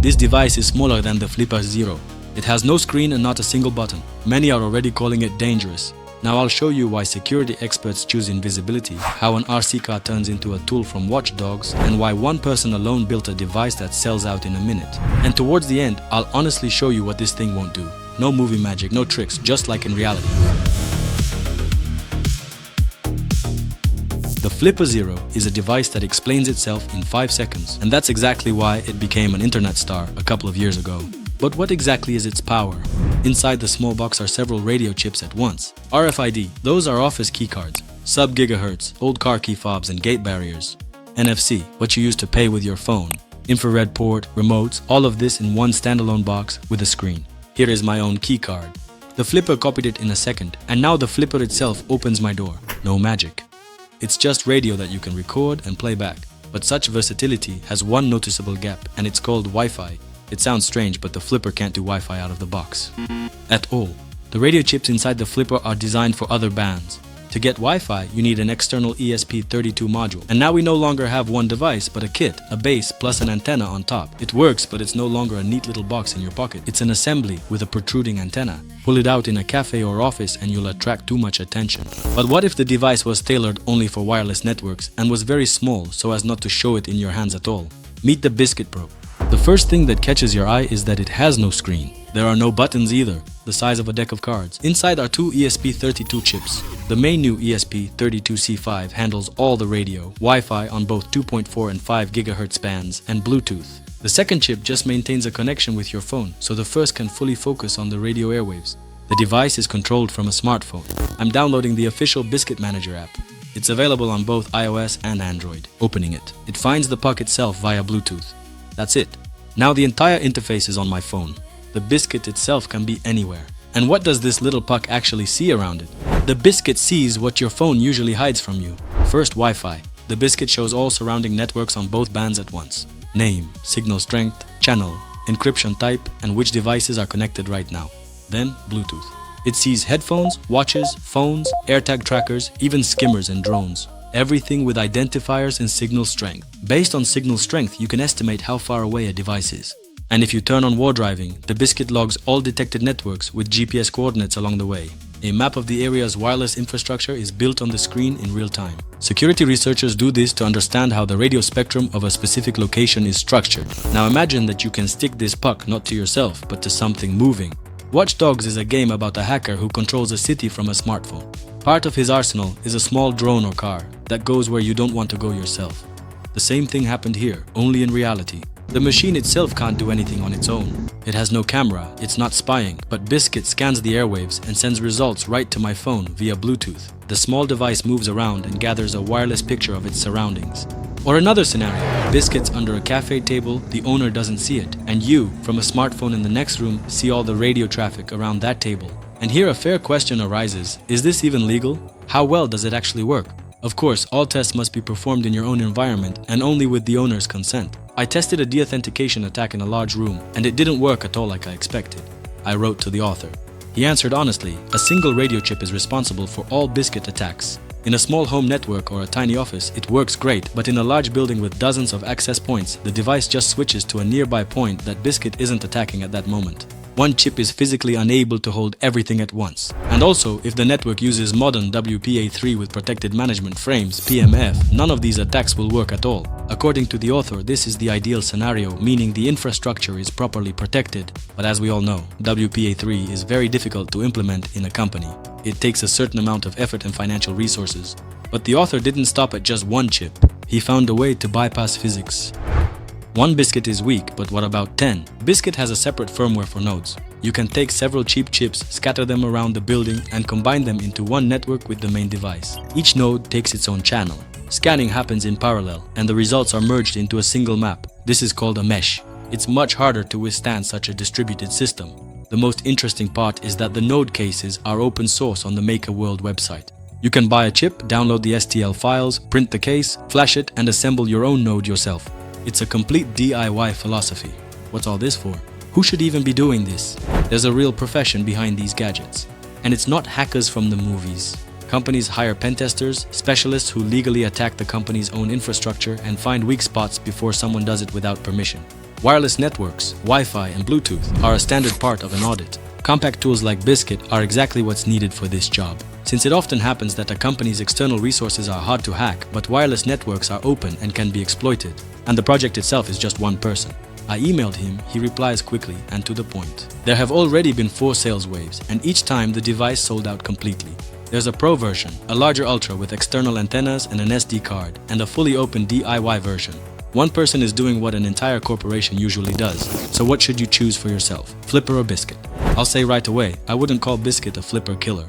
This device is smaller than the Flipper Zero. It has no screen and not a single button. Many are already calling it dangerous. Now I'll show you why security experts choose invisibility, how an RC car turns into a tool from watchdogs, and why one person alone built a device that sells out in a minute. And towards the end, I'll honestly show you what this thing won't do. No movie magic, no tricks, just like in reality. The Flipper Zero is a device that explains itself in 5 seconds, and that's exactly why it became an internet star a couple of years ago. But what exactly is its power? Inside the small box are several radio chips at once. RFID, those are office keycards. Sub-gigahertz, old car key fobs and gate barriers. NFC, what you use to pay with your phone. Infrared port, remotes, all of this in one standalone box with a screen. Here is my own key card. The Flipper copied it in a second, and now the Flipper itself opens my door. No magic. It's just radio that you can record and play back. But such versatility has one noticeable gap, and it's called Wi-Fi. It sounds strange, but the Flipper can't do Wi-Fi out of the box. At all. The radio chips inside the Flipper are designed for other bands. To get Wi-Fi, you need an external ESP32 module. And now we no longer have one device, but a kit, a base, plus an antenna on top. It works, but it's no longer a neat little box in your pocket. It's an assembly with a protruding antenna. Pull it out in a cafe or office and you'll attract too much attention. But what if the device was tailored only for wireless networks and was very small so as not to show it in your hands at all? Meet the Biscuit Pro. The first thing that catches your eye is that it has no screen. There are no buttons either, the size of a deck of cards. Inside are 2 ESP32 chips. The main new ESP32C5 handles all the radio, Wi-Fi on both 2.4 and 5 GHz bands, and Bluetooth. The second chip just maintains a connection with your phone, so the first can fully focus on the radio airwaves. The device is controlled from a smartphone. I'm downloading the official Biscuit Manager app. It's available on both iOS and Android. Opening it, it finds the puck itself via Bluetooth. That's it. Now the entire interface is on my phone. The Biscuit itself can be anywhere. And what does this little puck actually see around it? The Biscuit sees what your phone usually hides from you. First, Wi-Fi. The Biscuit shows all surrounding networks on both bands at once. Name, signal strength, channel, encryption type, and which devices are connected right now. Then, Bluetooth. It sees headphones, watches, phones, AirTag trackers, even skimmers and drones. Everything with identifiers and signal strength. Based on signal strength, you can estimate how far away a device is. And if you turn on war driving, the Biscuit logs all detected networks with GPS coordinates along the way. A map of the area's wireless infrastructure is built on the screen in real time. Security researchers do this to understand how the radio spectrum of a specific location is structured. Now imagine that you can stick this puck not to yourself, but to something moving. Watch Dogs is a game about a hacker who controls a city from a smartphone. Part of his arsenal is a small drone or car that goes where you don't want to go yourself. The same thing happened here, only in reality. The machine itself can't do anything on its own. It has no camera, it's not spying, but Biscuit scans the airwaves and sends results right to my phone via Bluetooth. The small device moves around and gathers a wireless picture of its surroundings. Or another scenario, Biscuit's under a cafe table, the owner doesn't see it, and you, from a smartphone in the next room, see all the radio traffic around that table. And here a fair question arises, is this even legal? How well does it actually work? Of course, all tests must be performed in your own environment and only with the owner's consent. I tested a deauthentication attack in a large room, and it didn't work at all like I expected. I wrote to the author. He answered honestly, a single radio chip is responsible for all Biscuit attacks. In a small home network or a tiny office, it works great, but in a large building with dozens of access points, the device just switches to a nearby point that Biscuit isn't attacking at that moment. One chip is physically unable to hold everything at once. And also, if the network uses modern WPA3 with protected management frames, PMF, none of these attacks will work at all. According to the author, this is the ideal scenario, meaning the infrastructure is properly protected. But as we all know, WPA3 is very difficult to implement in a company. It takes a certain amount of effort and financial resources. But the author didn't stop at just one chip. He found a way to bypass physics. One Biscuit is weak, but what about 10? Biscuit has a separate firmware for nodes. You can take several cheap chips, scatter them around the building, and combine them into one network with the main device. Each node takes its own channel. Scanning happens in parallel, and the results are merged into a single map. This is called a mesh. It's much harder to withstand such a distributed system. The most interesting part is that the node cases are open source on the Make a World website. You can buy a chip, download the STL files, print the case, flash it, and assemble your own node yourself. It's a complete DIY philosophy. What's all this for? Who should even be doing this? There's a real profession behind these gadgets. And it's not hackers from the movies. Companies hire pentesters, specialists who legally attack the company's own infrastructure and find weak spots before someone does it without permission. Wireless networks, Wi-Fi, and Bluetooth are a standard part of an audit. Compact tools like Biscuit are exactly what's needed for this job. Since it often happens that a company's external resources are hard to hack, but wireless networks are open and can be exploited, and the project itself is just one person. I emailed him, he replies quickly and to the point. There have already been 4 sales waves, and each time the device sold out completely. There's a Pro version, a larger Ultra with external antennas and an SD card, and a fully open DIY version. One person is doing what an entire corporation usually does. So what should you choose for yourself, Flipper or Biscuit? I'll say right away, I wouldn't call Biscuit a Flipper killer.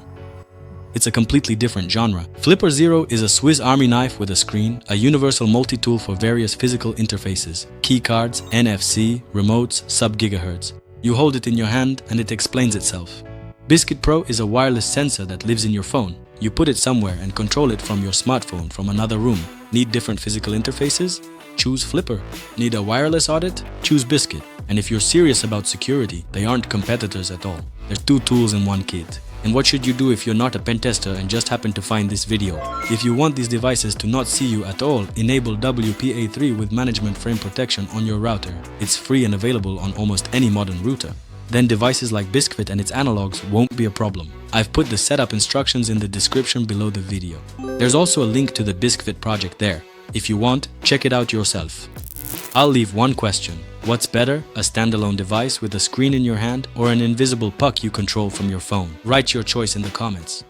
It's a completely different genre. Flipper Zero is a Swiss Army knife with a screen, a universal multi-tool for various physical interfaces, keycards, NFC, remotes, sub-gigahertz. You hold it in your hand and it explains itself. Biscuit Pro is a wireless sensor that lives in your phone. You put it somewhere and control it from your smartphone from another room. Need different physical interfaces? Choose Flipper. Need a wireless audit? Choose Biscuit. And if you're serious about security, they aren't competitors at all. They're 2 tools in one kit. And what should you do if you're not a pentester and just happen to find this video? If you want these devices to not see you at all, enable WPA3 with management frame protection on your router. It's free and available on almost any modern router. Then devices like Biscuit and its analogs won't be a problem. I've put the setup instructions in the description below the video. There's also a link to the Biscuit project there. If you want, check it out yourself. I'll leave one question. What's better, a standalone device with a screen in your hand or an invisible puck you control from your phone? Write your choice in the comments.